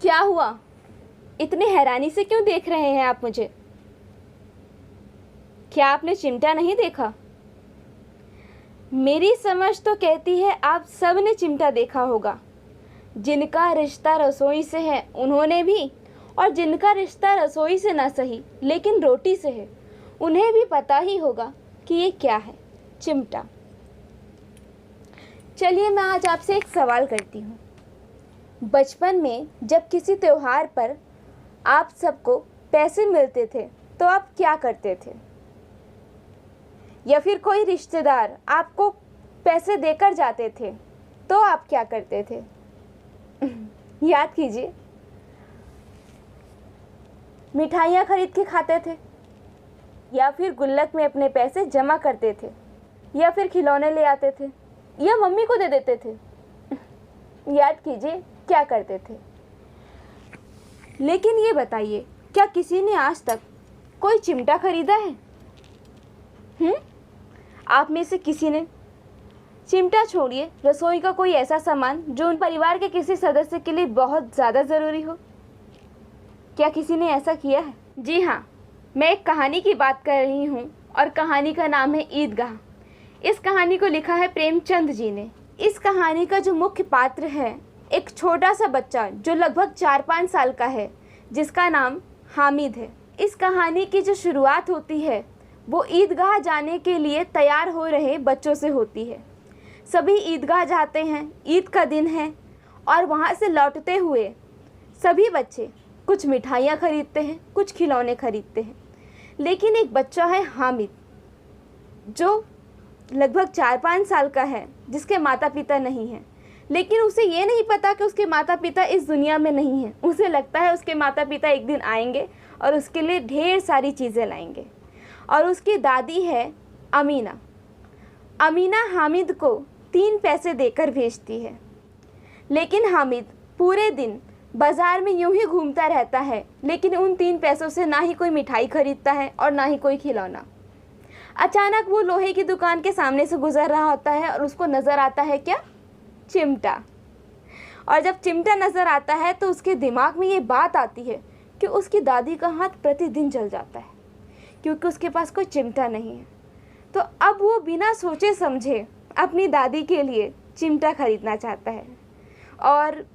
क्या हुआ? इतने हैरानी से क्यों देख रहे हैं आप मुझे? क्या आपने चिमटा नहीं देखा? मेरी समझ तो कहती है आप सब ने चिमटा देखा होगा। जिनका रिश्ता रसोई से है उन्होंने भी, और जिनका रिश्ता रसोई से ना सही लेकिन रोटी से है उन्हें भी पता ही होगा कि ये क्या है, चिमटा। चलिए मैं आज आपसे एक सवाल करती हूँ। बचपन में जब किसी त्योहार पर आप सबको पैसे मिलते थे तो आप क्या करते थे? या फिर कोई रिश्तेदार आपको पैसे देकर जाते थे तो आप क्या करते थे? याद कीजिए। मिठाइयाँ खरीद के खाते थे, या फिर गुल्लक में अपने पैसे जमा करते थे, या फिर खिलौने ले आते थे, या मम्मी को दे देते थे। याद कीजिए क्या करते थे। लेकिन ये बताइए, क्या किसी ने आज तक कोई चिमटा खरीदा है? आप में से किसी ने? चिमटा छोड़िए, रसोई का कोई ऐसा सामान जो उन परिवार के किसी सदस्य के लिए बहुत ज़्यादा ज़रूरी हो, क्या किसी ने ऐसा किया है? जी हाँ, मैं एक कहानी की बात कर रही हूँ और कहानी का नाम है ईदगाह। इस कहानी को लिखा है प्रेमचंद जी ने। इस कहानी का जो मुख्य पात्र है एक छोटा सा बच्चा जो लगभग 4-5 साल का है, जिसका नाम हामिद है। इस कहानी की जो शुरुआत होती है वो ईदगाह जाने के लिए तैयार हो रहे बच्चों से होती है। सभी ईदगाह जाते हैं, ईद का दिन है, और वहाँ से लौटते हुए सभी बच्चे कुछ मिठाइयाँ खरीदते हैं, कुछ खिलौने खरीदते हैं। लेकिन एक बच्चा है हामिद, जो लगभग 4-5 साल का है, जिसके माता पिता नहीं हैं। लेकिन उसे ये नहीं पता कि उसके माता पिता इस दुनिया में नहीं हैं। उसे लगता है उसके माता पिता एक दिन आएंगे और उसके लिए ढेर सारी चीज़ें लाएंगे। और उसकी दादी है अमीना। अमीना हामिद को 3 पैसे देकर भेजती है। लेकिन हामिद पूरे दिन बाज़ार में यूं ही घूमता रहता है, लेकिन उन 3 पैसों से ना ही कोई मिठाई खरीदता है और ना ही कोई खिलौना। अचानक वो लोहे की दुकान के सामने से गुजर रहा होता है और उसको नज़र आता है क्या? चिमटा। और जब चिमटा नज़र आता है तो उसके दिमाग में ये बात आती है कि उसकी दादी का हाथ प्रतिदिन जल जाता है क्योंकि उसके पास कोई चिमटा नहीं है। तो अब वो बिना सोचे समझे अपनी दादी के लिए चिमटा खरीदना चाहता है, और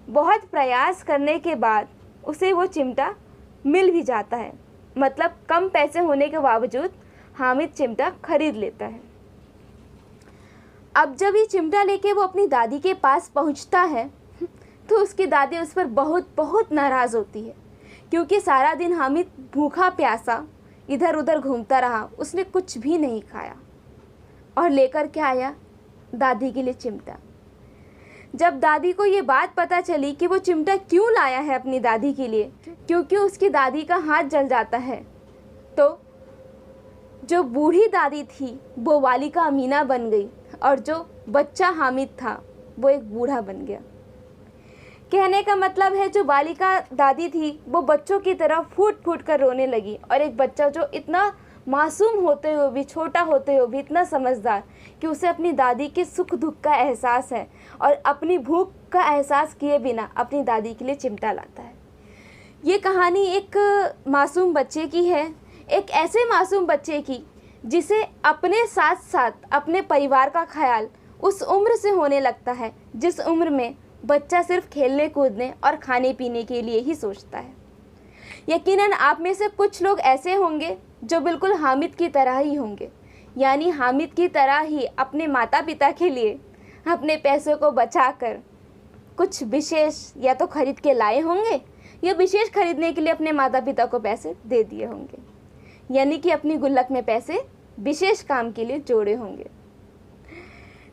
बहुत प्रयास करने के बाद उसे वो चिमटा मिल भी जाता है। मतलब कम पैसे होने के बावजूद हामिद चिमटा खरीद लेता है। अब जब ये चिमटा लेके वो अपनी दादी के पास पहुंचता है तो उसकी दादी उस पर बहुत बहुत नाराज़ होती है, क्योंकि सारा दिन हामिद भूखा प्यासा इधर उधर घूमता रहा, उसने कुछ भी नहीं खाया और लेकर क्या आया? दादी के लिए चिमटा। जब दादी को ये बात पता चली कि वो चिमटा क्यों लाया है अपनी दादी के लिए, क्योंकि उसकी दादी का हाथ जल जाता है, तो जो बूढ़ी दादी थी वो वालिका अमीना बन गई और जो बच्चा हामिद था वो एक बूढ़ा बन गया। कहने का मतलब है जो बालिका दादी थी वो बच्चों की तरह फूट फूट कर रोने लगी, और एक बच्चा जो इतना मासूम होते हुए भी, छोटा होते हुए भी इतना समझदार कि उसे अपनी दादी के सुख दुख का एहसास है और अपनी भूख का एहसास किए बिना अपनी दादी के लिए चिमटा लाता है। ये कहानी एक मासूम बच्चे की है, एक ऐसे मासूम बच्चे की जिसे अपने साथ साथ अपने परिवार का ख्याल उस उम्र से होने लगता है जिस उम्र में बच्चा सिर्फ खेलने कूदने और खाने पीने के लिए ही सोचता है। यकीनन आप में से कुछ लोग ऐसे होंगे जो बिल्कुल हामिद की तरह ही होंगे, यानी हामिद की तरह ही अपने माता पिता के लिए अपने पैसों को बचाकर कुछ विशेष या तो खरीद के लाए होंगे या विशेष खरीदने के लिए अपने माता पिता को पैसे दे दिए होंगे, यानी कि अपनी गुल्लक में पैसे विशेष काम के लिए जोड़े होंगे।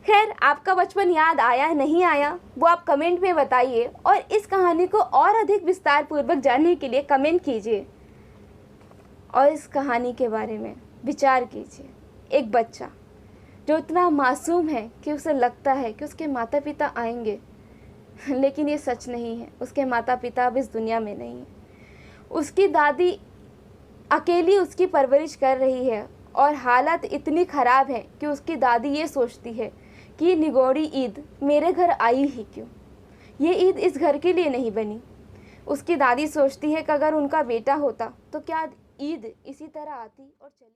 खैर, आपका बचपन याद आया नहीं आया वो आप कमेंट में बताइए, और इस कहानी को और अधिक विस्तार पूर्वक जानने के लिए कमेंट कीजिए और इस कहानी के बारे में विचार कीजिए। एक बच्चा जो इतना मासूम है कि उसे लगता है कि उसके माता पिता आएंगे, लेकिन ये सच नहीं है। उसके माता पिता अब इस दुनिया में नहीं है। उसकी दादी अकेली उसकी परवरिश कर रही है और हालत इतनी ख़राब है कि उसकी दादी ये सोचती है कि निगोड़ी ईद मेरे घर आई ही क्यों, ये ईद इस घर के लिए नहीं बनी। उसकी दादी सोचती है कि अगर उनका बेटा होता तो क्या ईद इसी तरह आती और चली।